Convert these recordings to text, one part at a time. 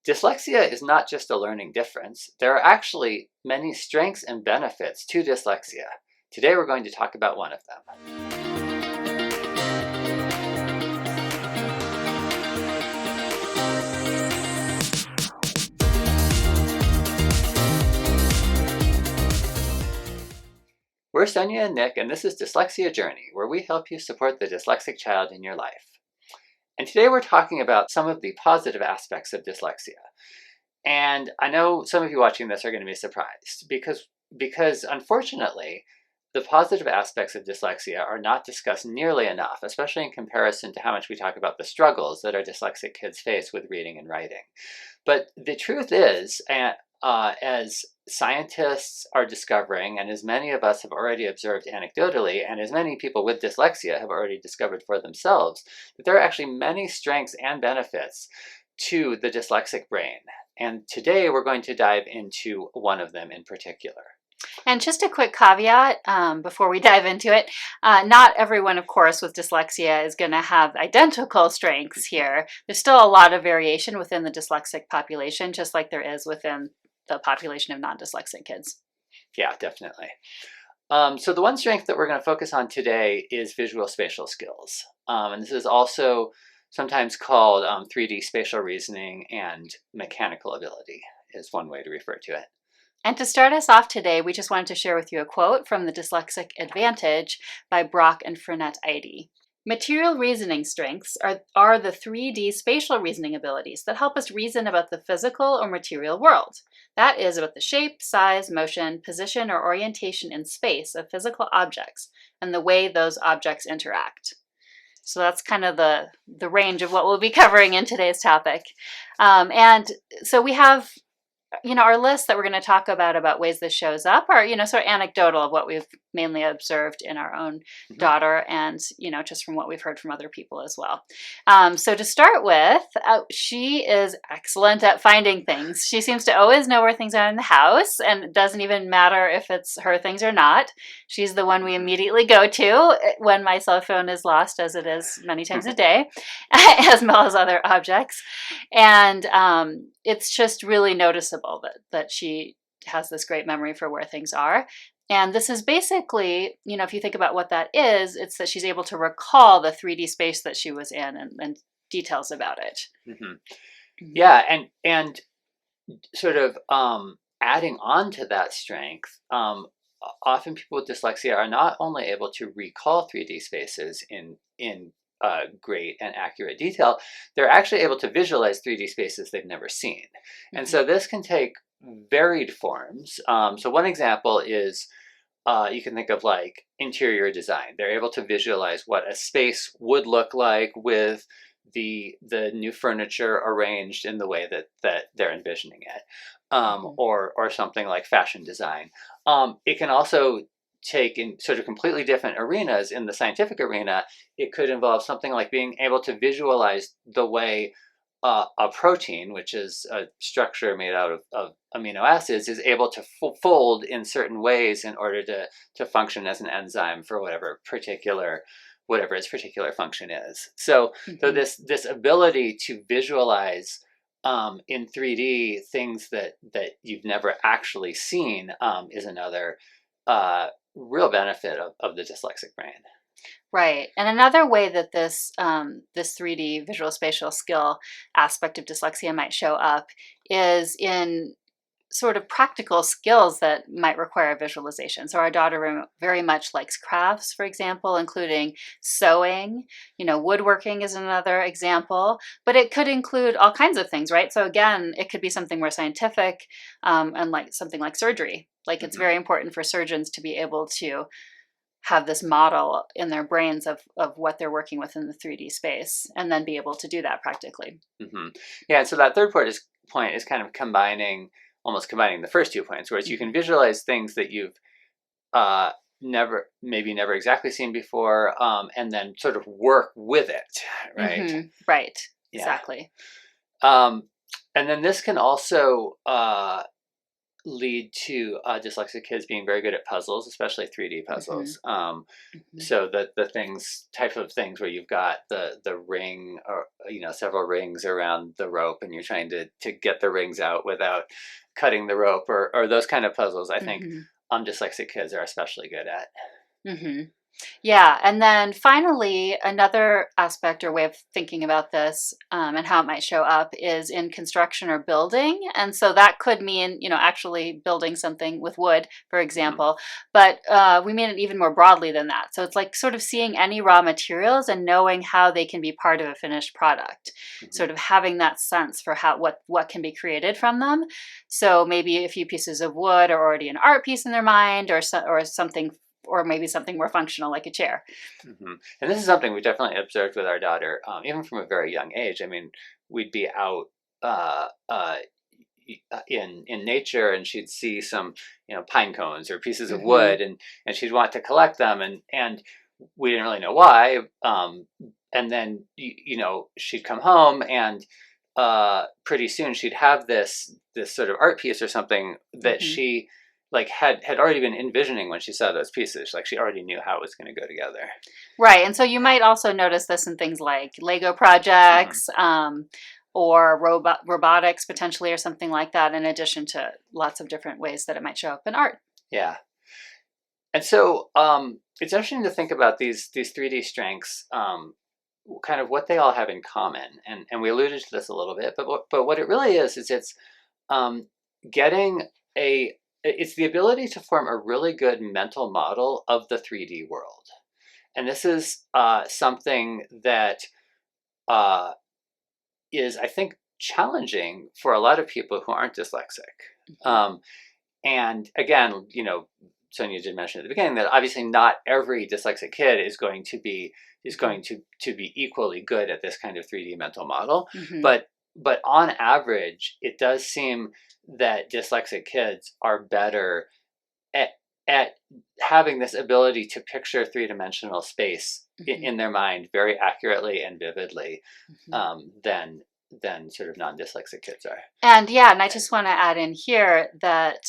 Dyslexia is not just a learning difference. There are actually many strengths and benefits to dyslexia. Today we're going to talk about one of them. We're Sonia and Nick, and this is Dyslexia Journey, where we help you support the dyslexic child in your life. And today we're talking about some of the positive aspects of dyslexia. And I know some of you watching this are going to be surprised because unfortunately, the positive aspects of dyslexia are not discussed nearly enough, especially in comparison to how much we talk about the struggles that our dyslexic kids face with reading and writing. But the truth is, as scientists are discovering, and as many of us have already observed anecdotally, and as many people with dyslexia have already discovered for themselves, that there are actually many strengths and benefits to the dyslexic brain. And today we're going to dive into one of them in particular. And just a quick caveat before we dive into it, not everyone, of course, with dyslexia is going to have identical strengths here. There's still a lot of variation within the dyslexic population, just like there is within the population of non-dyslexic kids. Yeah, definitely. So the one strength that we're going to focus on today is visual-spatial skills. And this is also sometimes called 3D spatial reasoning and mechanical ability is one way to refer to it. And to start us off today, we just wanted to share with you a quote from The Dyslexic Advantage by Brock and Frenette-Eide. Material reasoning strengths are the 3D spatial reasoning abilities that help us reason about the physical or material world. That is, about the shape, size, motion, position, or orientation in space of physical objects and the way those objects interact. So that's kind of the range of what we'll be covering in today's topic. And so we have our list that we're going to talk about ways this shows up are, sort of anecdotal of what we've mainly observed in our own daughter and, just from what we've heard from other people as well. So to start with, she is excellent at finding things. She seems to always know where things are in the house, and it doesn't even matter if it's her things or not. She's the one we immediately go to when my cell phone is lost, as it is many times a day, as well as other objects. And it's just really noticeable that she has this great memory for where things are. And this is basically, if you think about what that is, it's that she's able to recall the 3D space that she was in and details about it. Mm-hmm. Yeah, and sort of adding on to that strength, often people with dyslexia are not only able to recall 3D spaces in great and accurate detail, they're actually able to visualize 3D spaces they've never seen. And so this can take varied forms. So one example is you can think of like interior design. They're able to visualize what a space would look like with the new furniture arranged in the way that they're envisioning it, or something like fashion design. It can also take in sort of completely different arenas. In the scientific arena, it could involve something like being able to visualize the way a protein, which is a structure made out of amino acids, is able to fold in certain ways in order to function as an enzyme for whatever its particular function is. So this ability to visualize in 3D things that you've never actually seen is another real benefit of the dyslexic brain. Right. And another way that this 3D visual spatial skill aspect of dyslexia might show up is in sort of practical skills that might require visualization. So our daughter very much likes crafts, for example, including sewing. Woodworking is another example, but it could include all kinds of things, right? So again, it could be something more scientific, and like something like surgery. Like it's very important for surgeons to be able to have this model in their brains of what they're working with in the 3D space, and then be able to do that practically. Yeah, and so that third point is kind of almost combining the first 2 points, whereas you can visualize things that you've never exactly seen before, and then sort of work with it, right? Right, yeah. Exactly. And then this can also lead to dyslexic kids being very good at puzzles, especially 3D Mm-hmm. puzzles. Mm-hmm. So the type of things where you've got the ring, or several rings around the rope, and you're trying to get the rings out without cutting the rope, or those kind of puzzles. I think Mm-hmm. dyslexic kids are especially good at. Mm-hmm. Yeah, and then finally, another aspect or way of thinking about this and how it might show up is in construction or building. And so that could mean, actually building something with wood, for Hmm. example, but we mean it even more broadly than that. So it's like sort of seeing any raw materials and knowing how they can be part of a finished product, Hmm. sort of having that sense for what can be created from them. So maybe a few pieces of wood are already an art piece in their mind, or something, or maybe something more functional like a chair. Hmm. And this is something we definitely observed with our daughter, even from a very young age. I mean, we'd be out uh, uh, in nature, and she'd see some pine cones or pieces of Hmm. wood, and she'd want to collect them, and we didn't really know why. And then she'd come home, and pretty soon she'd have this sort of art piece or something that Hmm. she like had already been envisioning when she saw those pieces. Like she already knew how it was going to go together. Right. And so you might also notice this in things like Lego Hmm. projects, or robotics potentially, or something like that, in addition to lots of different ways that it might show up in art. Yeah. And so it's interesting to think about these 3D strengths, kind of what they all have in common. And we alluded to this a little bit, but what it really is it's um, getting a it's the ability to form a really good mental model of the 3D world. And this is something that uh, is, I think, challenging for a lot of people who aren't dyslexic. Hmm. Um, And again, Sonia did mention at the beginning that obviously not every dyslexic kid is Hmm. going to be equally good at this kind of 3D mental model, Hmm. but on average, it does seem that dyslexic kids are better at at having this ability to picture three-dimensional space Hmm. in their mind very accurately and vividly, Hmm. than sort of non-dyslexic kids are. And yeah, and I just want to add in here that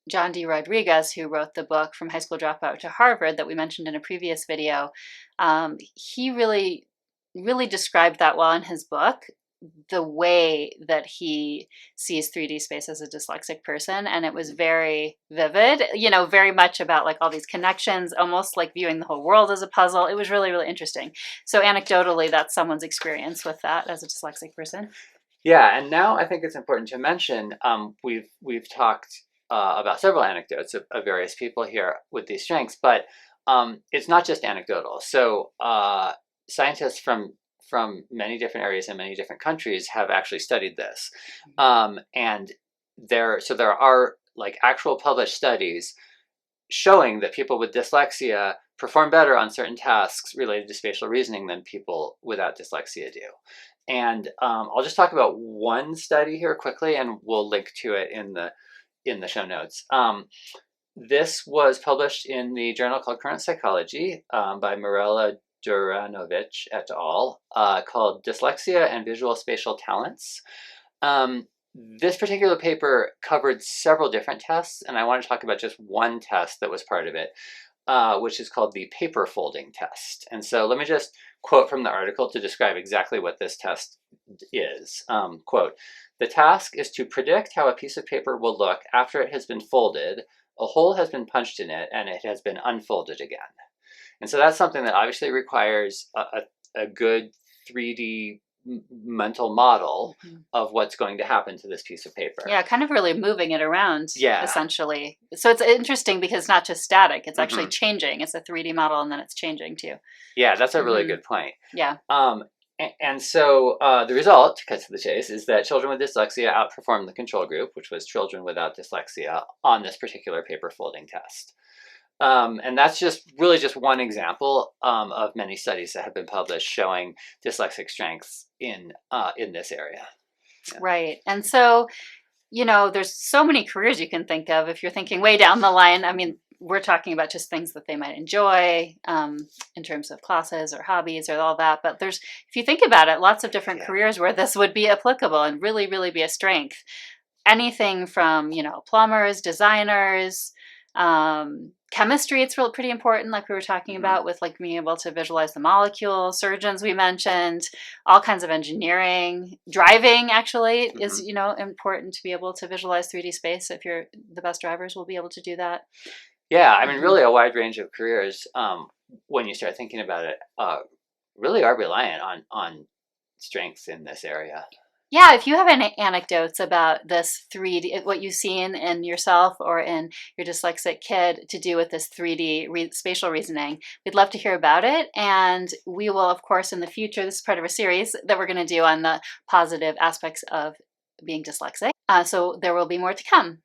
John D. Rodriguez, who wrote the book From High School Dropout to Harvard that we mentioned in a previous video, he really, really described that well in his book, the way that he sees 3D space as a dyslexic person. And it was Mhm. very vivid, very much about like all these connections, almost like viewing the whole world as a puzzle. It was really, really interesting. So, anecdotally, that's someone's experience with that as a dyslexic person. Yeah, and now I think it's important to mention, we've talked about several anecdotes of various people here with these strengths, but it's not just anecdotal. So scientists from many different areas and many different countries have actually studied this, and there are like actual published studies showing that people with dyslexia perform better on certain tasks related to spatial reasoning than people without dyslexia do. And I'll just talk about one study here quickly, and we'll link to it in the show notes. This was published in the journal called Current Psychology, by Mirella Duranovic et al., called Dyslexia and Visual-Spatial Talents. This particular paper covered several different tests, and I want to talk about just one test that was part of it, which is called the paper folding test. And so let me just quote from the article to describe exactly what this test is. Quote, the task is to predict how a piece of paper will look after it has been folded, a hole has been punched in it, and it has been unfolded again. And so that's something that obviously requires a good 3D mental model Mhm. of what's going to happen to this piece of paper. Yeah, kind of really moving it around, Yeah. essentially. So it's interesting because it's not just static, it's actually Hmm. changing. It's a 3D model and then it's changing too. Yeah, that's a really Hmm. good point. Yeah. And so the result, to cut to the chase, is that children with dyslexia outperformed the control group, which was children without dyslexia, on this particular paper folding test. And that's just one example of many studies that have been published showing dyslexic strengths in this area. Yeah. Right. And so, there's so many careers you can think of if you're thinking way down the line. I Mhm. mean, we're talking about just things that they might enjoy, in terms of classes or hobbies or all that. But if you think about it, lots of different Yeah. careers where this would be applicable and really, really be a strength. anything from, plumbers, designers, chemistry. It's really pretty important, like we were talking about, with like being able to visualize the molecule. Surgeons, we mentioned, all kinds of engineering. Driving actually is, important to be able to visualize 3D space. If you're the best drivers, will be able to do that. Yeah, I mean, really a wide range of careers, when you start thinking about it, really are reliant on strengths in this area. Yeah, if you have any anecdotes about this 3D, what you've seen in yourself or in your dyslexic kid to do with this 3D spatial reasoning, we'd love to hear about it. And we will, of course, in the future, this is part of a series that we're going to do on the positive aspects of being dyslexic. So there will be more to come.